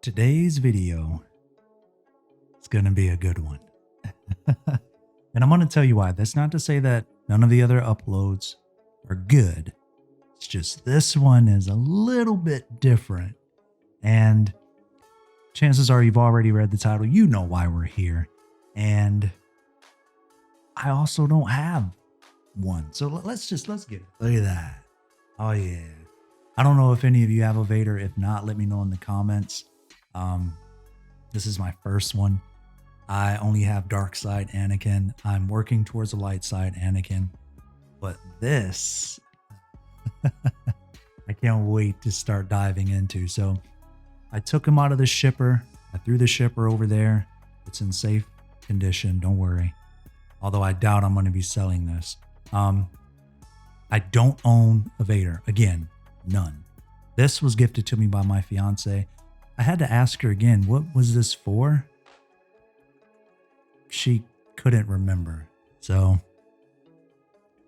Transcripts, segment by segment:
today's video is going to be a good one. And I'm going to tell you why. That's not to say that none of the other uploads are good. It's just this one is a little bit different. And chances are you've already read the title. You know why we're here. And I also don't have one. So let's get it. Look at that. Oh, yeah. I don't know if any of you have a Vader. If not, let me know in the comments. This is my first one. I only have dark side Anakin. I'm working towards a light side Anakin. But this, I can't wait to start diving into. So I took him out of the shipper. I threw the shipper over there. It's in safe condition. Don't worry. Although I doubt I'm going to be selling this. I don't own a Vader. Again, none. This was gifted to me by my fiance. I had to ask her again, what was this for? She couldn't remember. So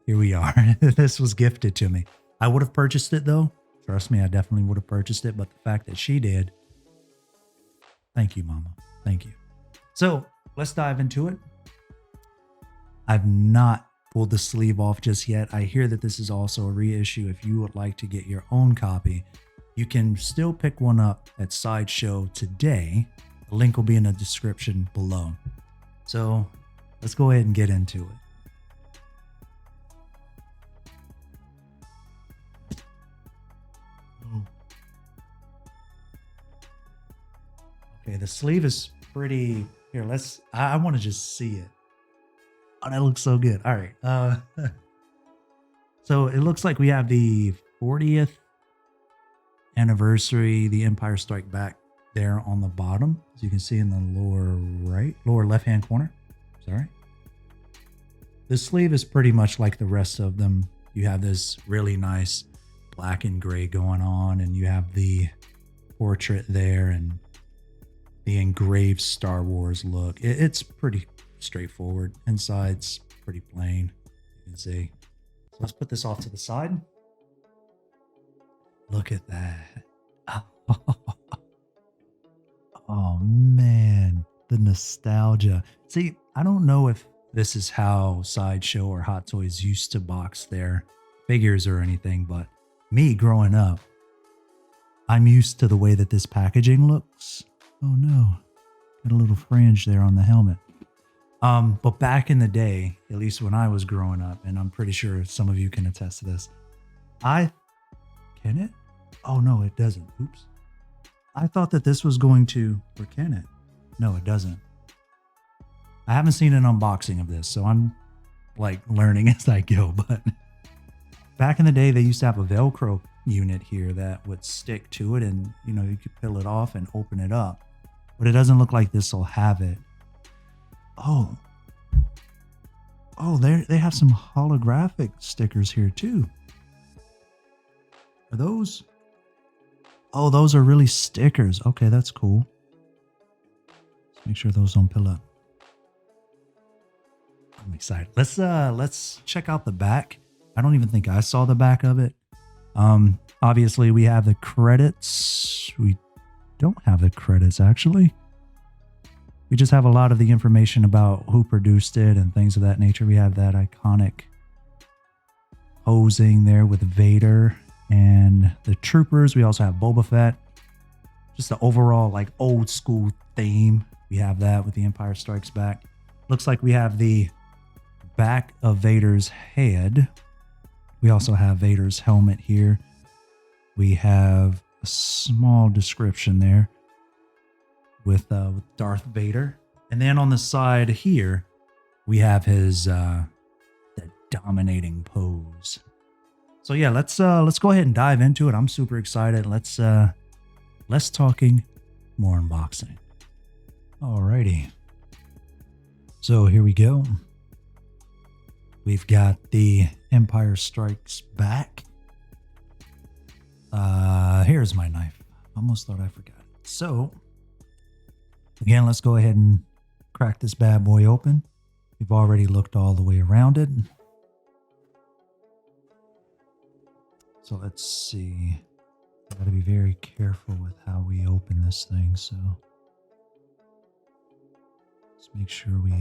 here we are. This was gifted to me. I would have purchased it though. Trust me, I definitely would have purchased it. But the fact that she did, thank you, Mama. Thank you. So let's dive into it. I've not pulled the sleeve off just yet. I hear that this is also a reissue. If you would like to get your own copy, you can still pick one up at Sideshow today. The link will be in the description below. So let's go ahead and get into it. Okay, the sleeve is pretty. Here, I want to just see it. Oh, that looks so good. All right. So it looks like we have the 40th anniversary, the Empire Strike Back there on the bottom, as you can see in the lower left-hand corner. Sorry. The sleeve is pretty much like the rest of them. You have this really nice black and gray going on, and you have the portrait there and the engraved Star Wars look. It's pretty straightforward. Inside's pretty plain, you can see. So let's put this off to the side. Look at that. Oh man, the nostalgia. See, I don't know if this is how Sideshow or Hot Toys used to box their figures or anything, but me growing up, I'm used to the way that this packaging looks. Oh no, got a little fringe there on the helmet. But back in the day, at least when I was growing up, and I'm pretty sure some of you can attest to this, can it? Oh no, it doesn't. Oops. I thought that this was going to, or can it? No, it doesn't. I haven't seen an unboxing of this, so I'm like learning as I go. But back in the day, they used to have a Velcro unit here that would stick to it, and you know, you could peel it off and open it up. But it doesn't look like this will have it. Oh, they have some holographic stickers here too. Are those? Oh, those are really stickers. Okay, that's cool. Let's make sure those don't peel up. I'm excited. Let's check out the back. I don't even think I saw the back of it. Obviously we have the credits. We don't have the credits actually. We just have a lot of the information about who produced it and things of that nature. We have that iconic posing there with Vader and the troopers. We also have Boba Fett. Just the overall like old school theme. We have that with the Empire Strikes Back. Looks like we have the back of Vader's head. We also have Vader's helmet here. We have a small description there with Darth Vader. And then on the side here, we have his the dominating pose. So yeah, let's go ahead and dive into it. I'm super excited. Let's talking more unboxing. Alrighty. So here we go. We've got the Empire Strikes Back. Here's my knife. Almost thought I forgot it. So again, let's go ahead and crack this bad boy open. We've already looked all the way around it. So let's see. Got to be very careful with how we open this thing, so let's make sure we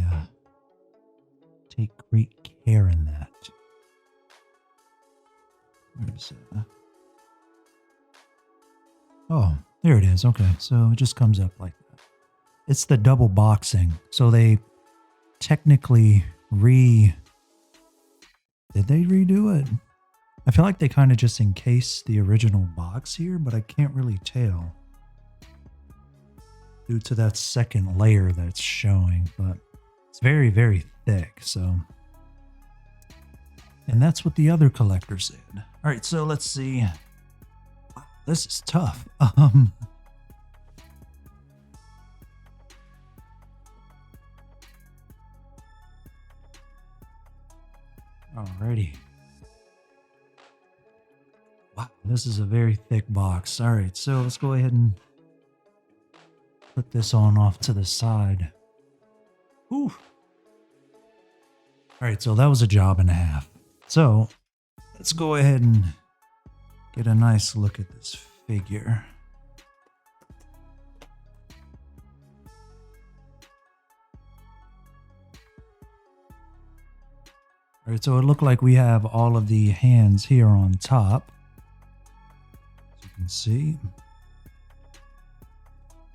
take great care in that. Where's oh, there it is. Okay, so it just comes up like that. It's the double boxing. So they technically did they redo it? I feel like they kind of just encased the original box here, but I can't really tell due to that second layer that's showing, but it's very, very thick, so. And that's what the other collector said. All right, so let's see. Wow, this is tough. Alrighty. Wow, this is a very thick box. All right, so let's go ahead and put this on off to the side. Ooh. All right, so that was a job and a half. So let's go ahead and get a nice look at this figure. All right, so it looked like we have all of the hands here on top. As you can see.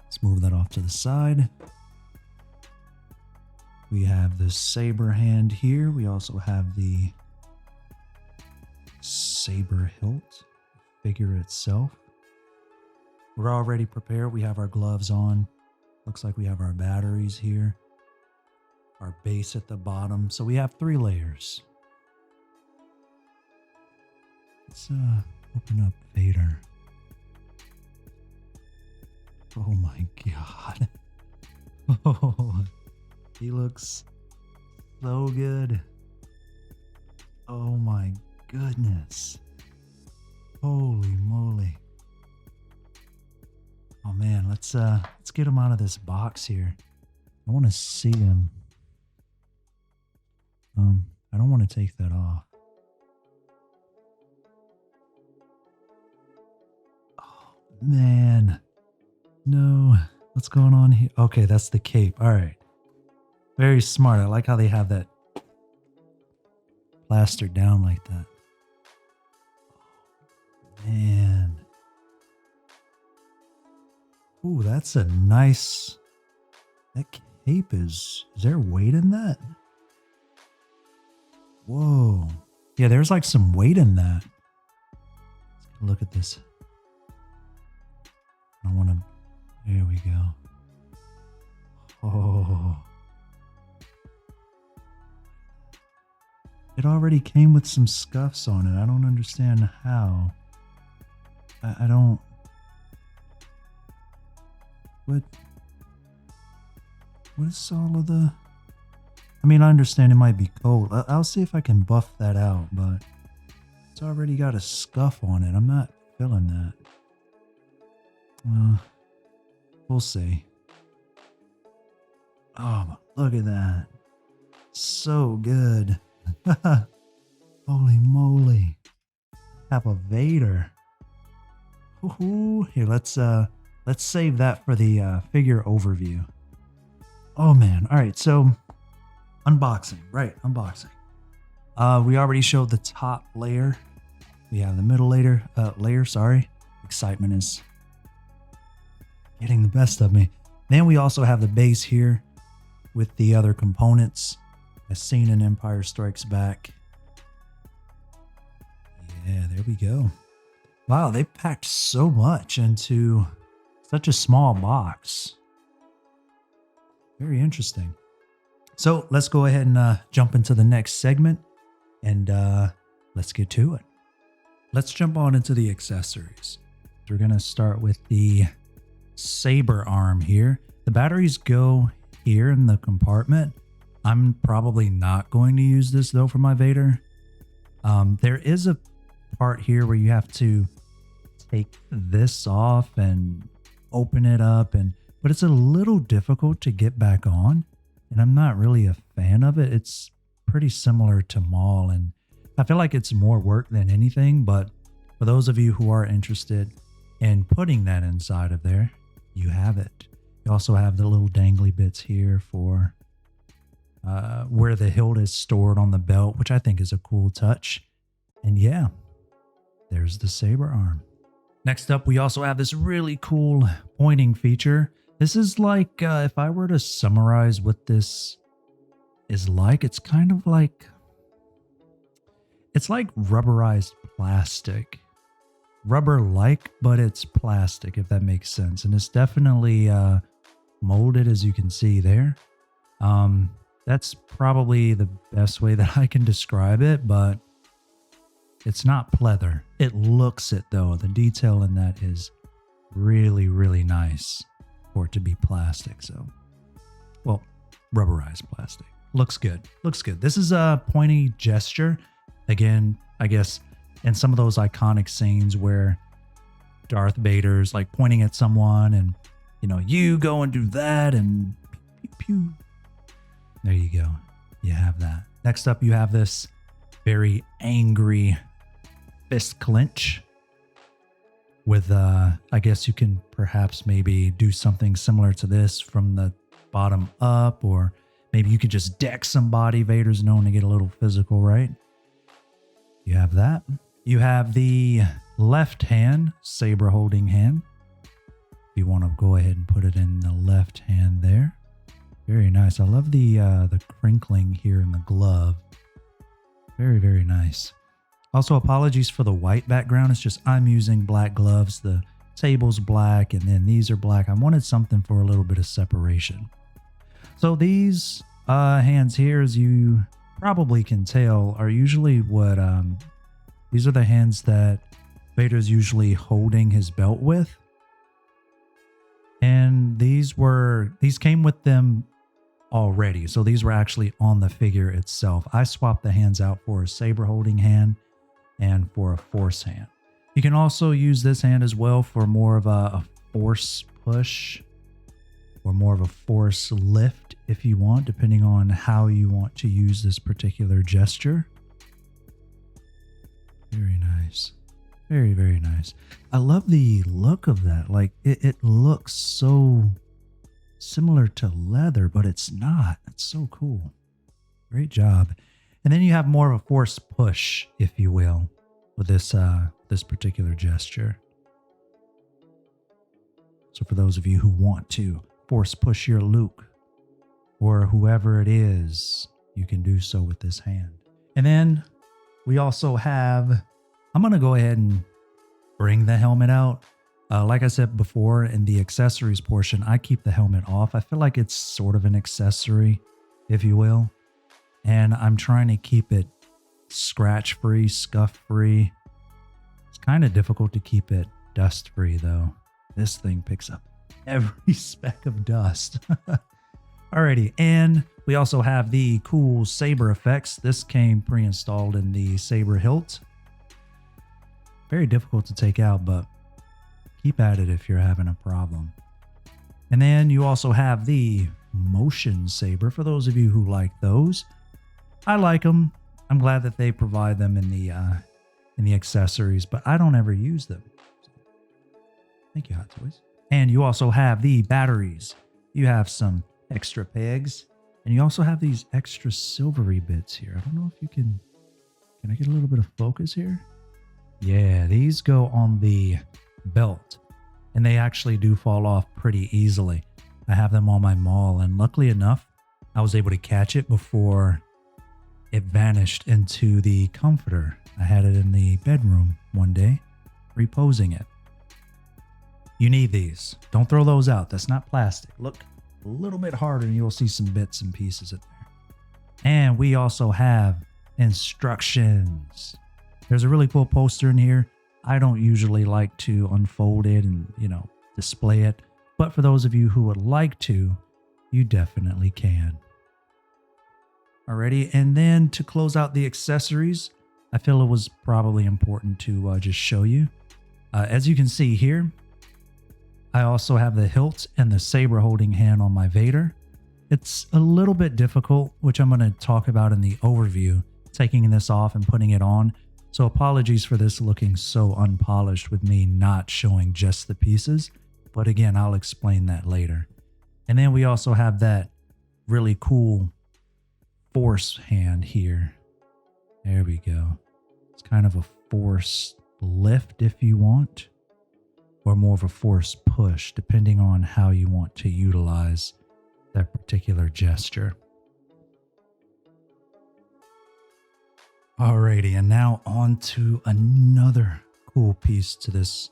Let's move that off to the side. We have the saber hand here. We also have the saber hilt figure itself. We're already prepared. We have our gloves on. Looks like we have our batteries here. Our base at the bottom. So we have 3 layers. Let's open up Vader. Oh my god. Oh, he looks so good. Oh my goodness. Holy moly. Oh man, let's get him out of this box here. I want to see him. I don't want to take that off. Oh man. No. What's going on here? Okay, that's the cape. All right. Very smart. I like how they have that plastered down like that. Man. Ooh, that's a nice... That cape is there weight in that? Whoa. Yeah, there's like some weight in that. Let's look at this. I want to... There we go. Oh. It already came with some scuffs on it. I don't understand how. I don't... What is all of the... I mean, I understand it might be cold. I'll see if I can buff that out, but it's already got a scuff on it. I'm not feeling that. We'll see. Oh, look at that. So good. Holy moly. Have a Vader. Ooh, here, let's save that for the figure overview. Oh man. All right, so unboxing. Right, unboxing. We already showed the top layer. We have the middle layer, sorry. Excitement is getting the best of me. Then we also have the base here with the other components as seen in Empire Strikes Back. Yeah, there we go. Wow, they packed so much into such a small box. Very interesting. So let's go ahead and jump into the next segment and let's get to it. Let's jump on into the accessories. We're going to start with the saber arm here. The batteries go here in the compartment. I'm probably not going to use this though for my Vader. There is a part here where you have to take this off and open it up, but it's a little difficult to get back on, and I'm not really a fan of it. It's pretty similar to Maul, and I feel like it's more work than anything, but for those of you who are interested, And putting that inside of there, you have it. You also have the little dangly bits here for where the hilt is stored on the belt, which I think is a cool touch. And yeah, there's the saber arm. Next up, we also have this really cool pointing feature. This is like, if I were to summarize what this is like, it's kind of like, it's like rubberized plastic. Rubber-like, but it's plastic, if that makes sense. And it's definitely molded, as you can see there. That's probably the best way that I can describe it, but it's not pleather. It looks it though. The detail in that is really, really nice for it to be plastic. So, well, rubberized plastic. Looks good. Looks good. This is a pointy gesture. Again, I guess in some of those iconic scenes where Darth Vader's like pointing at someone and, you know, you go and do that and pew, pew, pew. There you go. You have that. Next up, you have this very angry fist clench with, I guess you can perhaps maybe do something similar to this from the bottom up, or maybe you could just deck somebody. Vader's known to get a little physical, right? You have that. You have the left hand, saber holding hand. If you want to go ahead and put it in the left hand there. Very nice. I love the crinkling here in the glove. Very, very nice. Also, apologies for the white background. It's just I'm using black gloves. The table's black and then these are black. I wanted something for a little bit of separation. So these hands here, as you probably can tell, are usually what these are the hands that Vader's usually holding his belt with. And these came with them already. So these were actually on the figure itself. I swapped the hands out for a saber holding hand and for a force hand. You can also use this hand as well for more of a force push or more of a force lift if you want, depending on how you want to use this particular gesture. Very nice. Very, very nice. I love the look of that. Like it looks so similar to leather, but it's not. It's so cool. Great job. And then you have more of a force push, if you will, with this this particular gesture. So for those of you who want to force push your Luke or whoever it is, you can do so with this hand. And then we also have, I'm going to go ahead and bring the helmet out. Like I said before, in the accessories portion, I keep the helmet off. I feel like it's sort of an accessory, if you will. And I'm trying to keep it scratch-free, scuff-free. It's kind of difficult to keep it dust-free, though. This thing picks up every speck of dust. Alrighty, and we also have the cool saber effects. This came pre-installed in the saber hilt. Very difficult to take out, but keep at it if you're having a problem. And then you also have the motion saber for those of you who like those. I like them. I'm glad that they provide them in the accessories, but I don't ever use them. So, thank you, Hot Toys. And you also have the batteries. You have some extra pegs, and you also have these extra silvery bits here. I don't know if you can I get a little bit of focus here? Yeah, these go on the belt, and they actually do fall off pretty easily. I have them on my maul, and luckily enough, I was able to catch it before it vanished into the comforter. I had it in the bedroom one day, reposing it. You need these. Don't throw those out. That's not plastic. Look a little bit harder and you'll see some bits and pieces in there. And we also have instructions. There's a really cool poster in here. I don't usually like to unfold it and, display it. But for those of you who would like to, you definitely can. Alrighty, and then to close out the accessories, I feel it was probably important to just show you. As you can see here, I also have the hilt and the saber holding hand on my Vader. It's a little bit difficult, which I'm going to talk about in the overview, taking this off and putting it on. So apologies for this looking so unpolished with me not showing just the pieces. But again, I'll explain that later. And then we also have that really cool force hand here. There we go. It's kind of a force lift if you want, or more of a force push, depending on how you want to utilize that particular gesture. Alrighty, and now on to another cool piece to this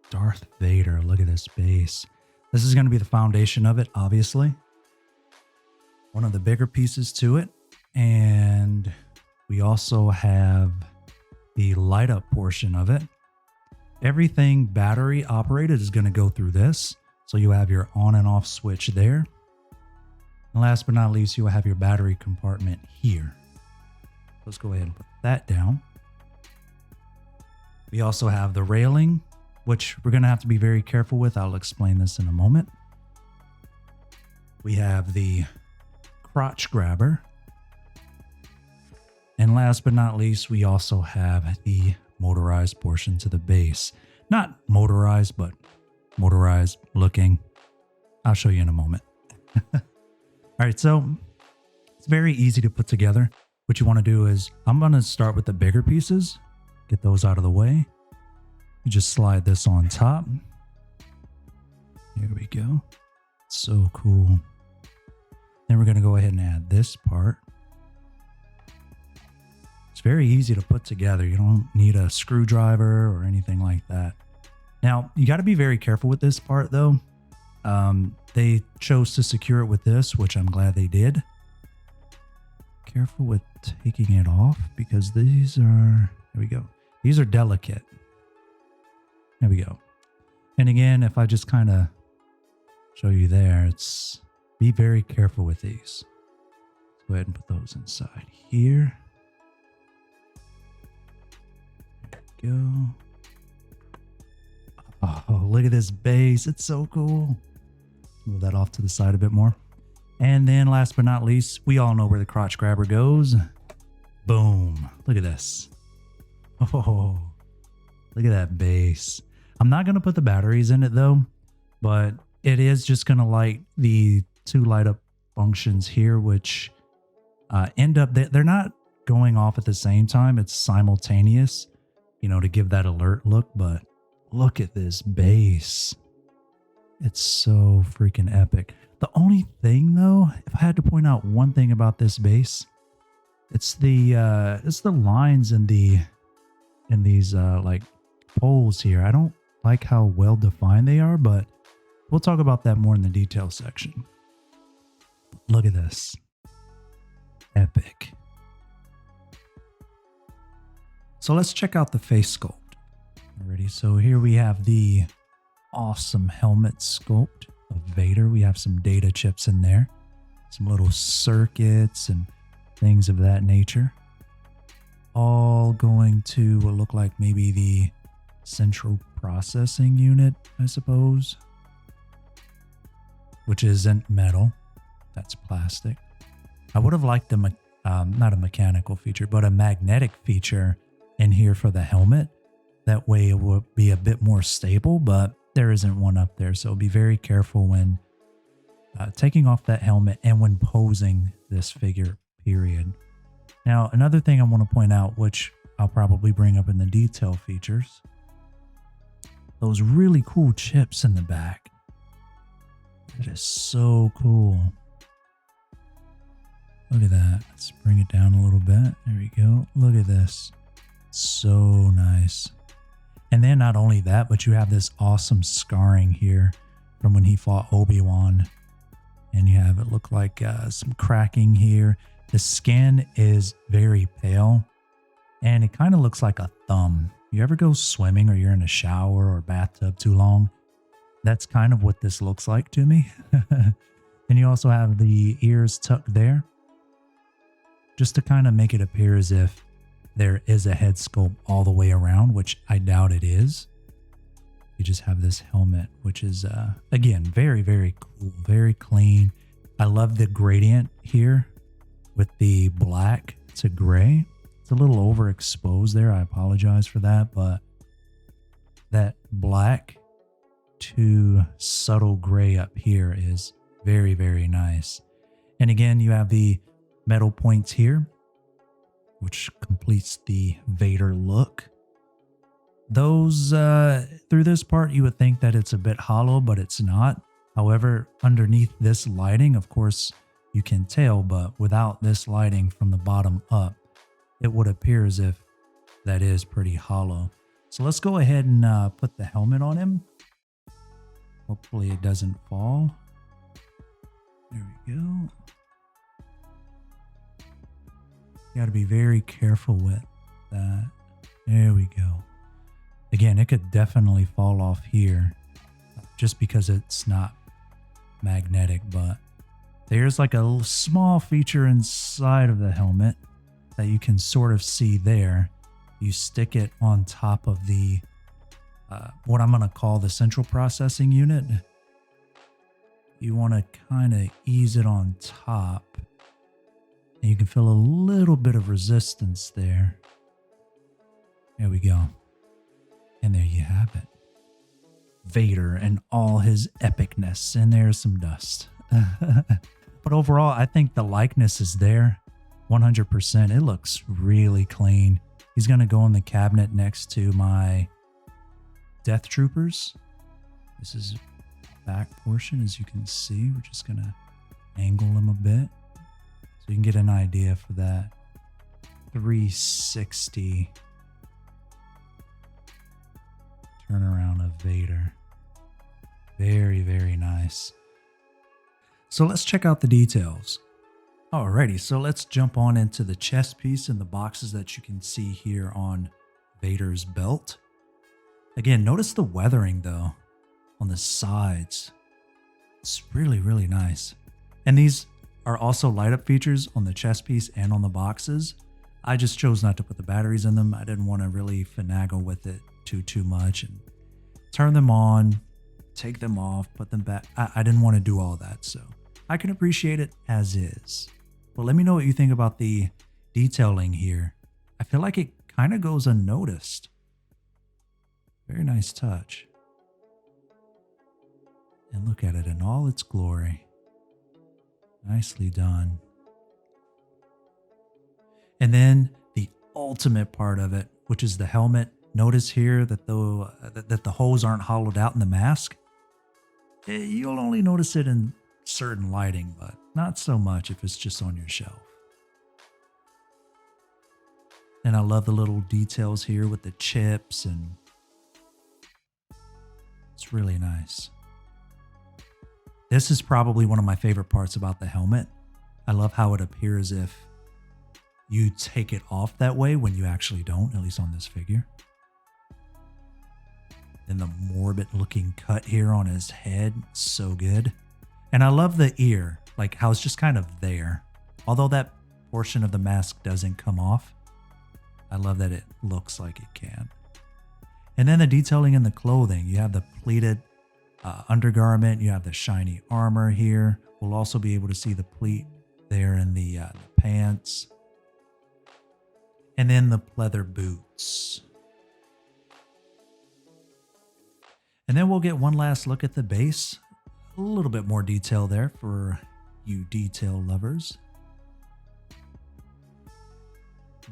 Darth Vader. Look at this base. This is going to be the foundation of it, obviously. One of the bigger pieces to it. And we also have the light up portion of it. Everything battery operated is going to go through this. So you have your on and off switch there. And last but not least, you'll have your battery compartment here. Let's go ahead and put that down. We also have the railing, which we're going to have to be very careful with. I'll explain this in a moment. We have the crotch grabber. And last but not least, we also have the motorized portion to the base. Not motorized, but motorized looking. I'll show you in a moment. All right, so it's very easy to put together. What you want to do is, I'm going to start with the bigger pieces, get those out of the way. You just slide this on top. There we go. So cool. Then we're going to go ahead and add this part. It's very easy to put together. You don't need a screwdriver or anything like that. Now, you got to be very careful with this part though. They chose to secure it with this, which I'm glad they did. Careful with taking it off because these are, there we go. These are delicate. There we go. And again, if I just kind of show you there, it's be very careful with these. Let's go ahead and put those inside here. There we go. Oh, look at this base. It's so cool. Move that off to the side a bit more. And then last but not least, we all know where the crotch grabber goes. Boom. Look at this. Oh, look at that base. I'm not going to put the batteries in it though, but it is just going to light the two light up functions here, which end up, they're not going off at the same time. It's simultaneous, you know, to give that alert look, but look at this base. It's so freaking epic. The only thing though, if I had to point out one thing about this base, it's the lines in these like poles here. I don't like how well defined they are, but we'll talk about that more in the detail section. Look at this. Epic. So let's check out the face sculpt. Alrighty, so here we have the awesome helmet sculpt of Vader. We have some data chips in there, some little circuits and things of that nature. All going to what look like maybe the central processing unit, I suppose, which isn't metal. That's plastic. I would have liked a not a mechanical feature, but a magnetic feature in here for the helmet. That way it would be a bit more stable, but there isn't one up there. So be very careful when taking off that helmet and when posing this figure, period. Now, another thing I want to point out, which I'll probably bring up in the detail features, those really cool chips in the back. It is so cool. Look at that. Let's bring it down a little bit. There we go. Look at this. So nice. And then not only that, but you have this awesome scarring here from when he fought Obi-Wan. And you have it look like some cracking here. The skin is very pale and it kind of looks like a thumb. You ever go swimming or you're in a shower or bathtub too long? That's kind of what this looks like to me. And you also have the ears tucked there, just to kind of make it appear as if there is a head sculpt all the way around, which I doubt it is. You just have this helmet, which is, again, very, very cool, very clean. I love the gradient here with the black to gray. It's a little overexposed there. I apologize for that, but that black to subtle gray up here is very, very nice. And again, you have the metal points here, which completes the Vader look. Those, through this part, you would think that it's a bit hollow, but it's not. However, underneath this lighting, of course, you can tell, but without this lighting from the bottom up, it would appear as if that is pretty hollow. So let's go ahead and put the helmet on him. Hopefully it doesn't fall. There we go. You got to be very careful with that. There we go. Again, it could definitely fall off here just because it's not magnetic, but there's like a small feature inside of the helmet that you can sort of see there. You stick it on top of the, what I'm going to call the central processing unit. You want to kind of ease it on top. And you can feel a little bit of resistance there. There we go. And there you have it. Vader and all his epicness. And there's some dust. But overall, I think the likeness is there. 100%. It looks really clean. He's going to go in the cabinet next to my Death Troopers. This is back portion, as you can see. We're just going to angle him a bit so you can get an idea for that 360 turnaround of Vader. Very, very nice. So let's check out the details. Alrighty, so let's jump on into the chest piece and the boxes that you can see here on Vader's belt. Again, notice the weathering though on the sides. It's really, really nice. And these are also light up features on the chest piece and on the boxes. I just chose not to put the batteries in them. I didn't want to really finagle with it too much and turn them on, take them off, put them back. I didn't want to do all that, so I can appreciate it as is. But let me know what you think about the detailing here. I feel like it kind of goes unnoticed. Very nice touch. And look at it in all its glory. Nicely done. And then the ultimate part of it, which is the helmet. Notice here that the holes aren't hollowed out in the mask. You'll only notice it in certain lighting, but not so much if it's just on your shelf. And I love the little details here with the chips, and it's really nice. This is probably one of my favorite parts about the helmet. I love how it appears if you take it off that way when you actually don't, at least on this figure. And the morbid looking cut here on his head, so good. And I love the ear, like how it's just kind of there. Although that portion of the mask doesn't come off, I love that it looks like it can. And then the detailing in the clothing. You have the pleated undergarment. You have the shiny armor here. We'll also be able to see the pleat there in the pants. And then the pleather boots. And then we'll get one last look at the base. A little bit more detail there for you detail lovers.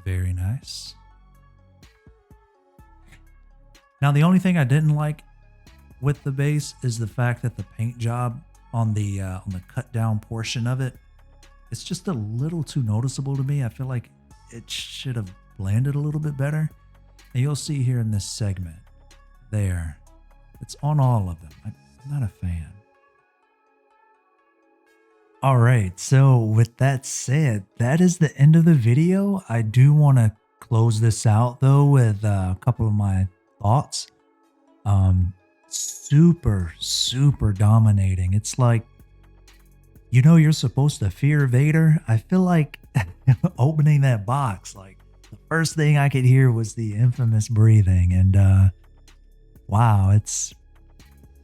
Very nice. Now, the only thing I didn't like with the base is the fact that the paint job on the cut down portion of it, it's just a little too noticeable to me. I feel like it should have blended a little bit better. And you'll see here in this segment there, it's on all of them. I'm not a fan. All right, so with that said, that is the end of the video. I do want to close this out though with a couple of my thoughts. Super dominating. It's like, you know, you're supposed to fear Vader. I feel like opening that box, like the first thing I could hear was the infamous breathing, and wow, it's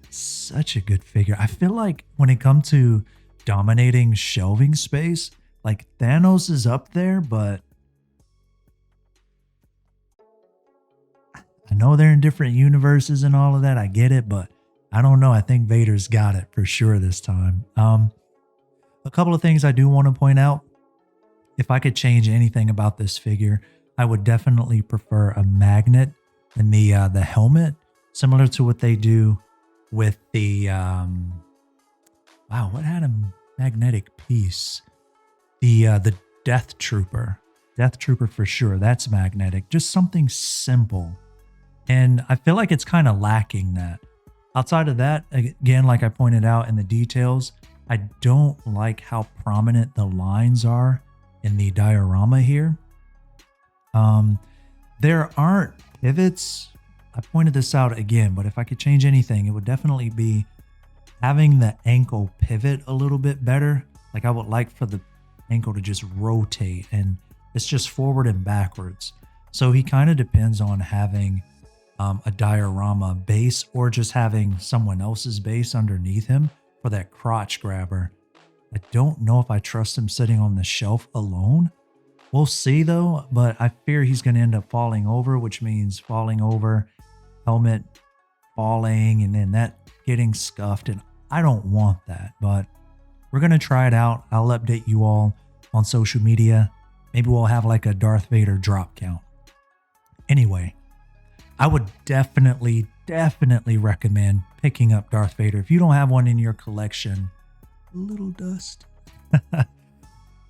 such a good figure. I feel like when it comes to dominating shelving space, like Thanos is up there, but I know they're in different universes and all of that. I get it, but I don't know. I think Vader's got it for sure this time. A couple of things I do want to point out. If I could change anything about this figure, I would definitely prefer a magnet in the helmet, similar to what they do with the wow, what had a magnetic piece? The Death Trooper. Death Trooper for sure. That's magnetic. Just something simple. And I feel like it's kind of lacking that. Outside of that, again, like I pointed out in the details, I don't like how prominent the lines are in the diorama here. There aren't pivots. I pointed this out again, but if I could change anything, it would definitely be having the ankle pivot a little bit better. Like I would like for the ankle to just rotate, and it's just forward and backwards. So he kind of depends on having a diorama base or just having someone else's base underneath him for that crotch grabber. I don't know if I trust him sitting on the shelf alone. We'll see though, but I fear he's going to end up falling over, which means falling over, helmet falling, and then that getting scuffed. And I don't want that, but we're going to try it out. I'll update you all on social media. Maybe we'll have like a Darth Vader drop count. Anyway, I would definitely recommend picking up Darth Vader. If you don't have one in your collection, a little dust.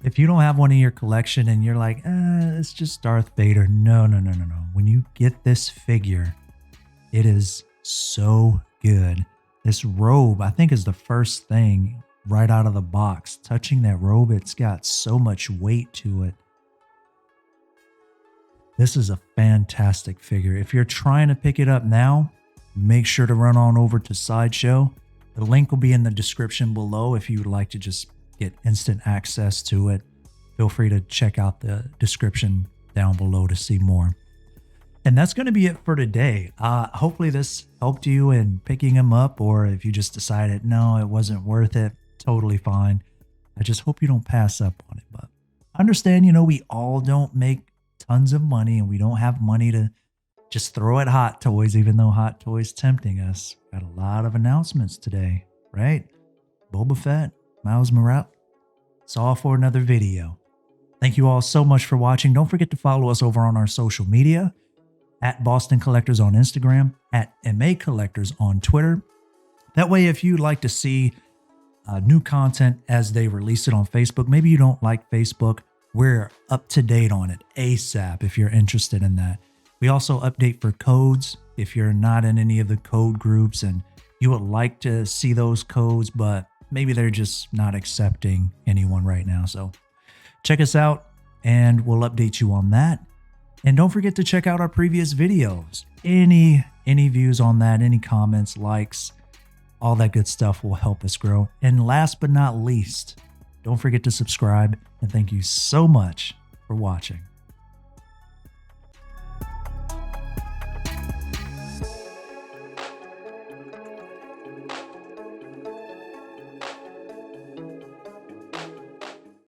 If you don't have one in your collection and you're like, it's just Darth Vader. No. When you get this figure, it is so good. This robe, I think, is the first thing right out of the box. Touching that robe, it's got so much weight to it. This is a fantastic figure. If you're trying to pick it up now, make sure to run on over to Sideshow. The link will be in the description below if you would like to just get instant access to it. Feel free to check out the description down below to see more. And that's going to be it for today. Hopefully this helped you in picking them up, or if you just decided, no, it wasn't worth it, totally fine. I just hope you don't pass up on it. But understand, we all don't make tons of money, and we don't have money to just throw at Hot Toys, even though Hot Toys tempting us. Got a lot of announcements today, right? Boba Fett, Miles Morales. It's all for another video. Thank you all so much for watching. Don't forget to follow us over on our social media, at Boston Collectors on Instagram, at MA Collectors on Twitter. That way, if you'd like to see new content as they release it on Facebook, maybe you don't like Facebook, we're up to date on it ASAP if you're interested in that. We also update for codes if you're not in any of the code groups and you would like to see those codes, but maybe they're just not accepting anyone right now. So check us out and we'll update you on that. And don't forget to check out our previous videos. Any views on that, any comments, likes, all that good stuff will help us grow. And last but not least, don't forget to subscribe, and thank you so much for watching.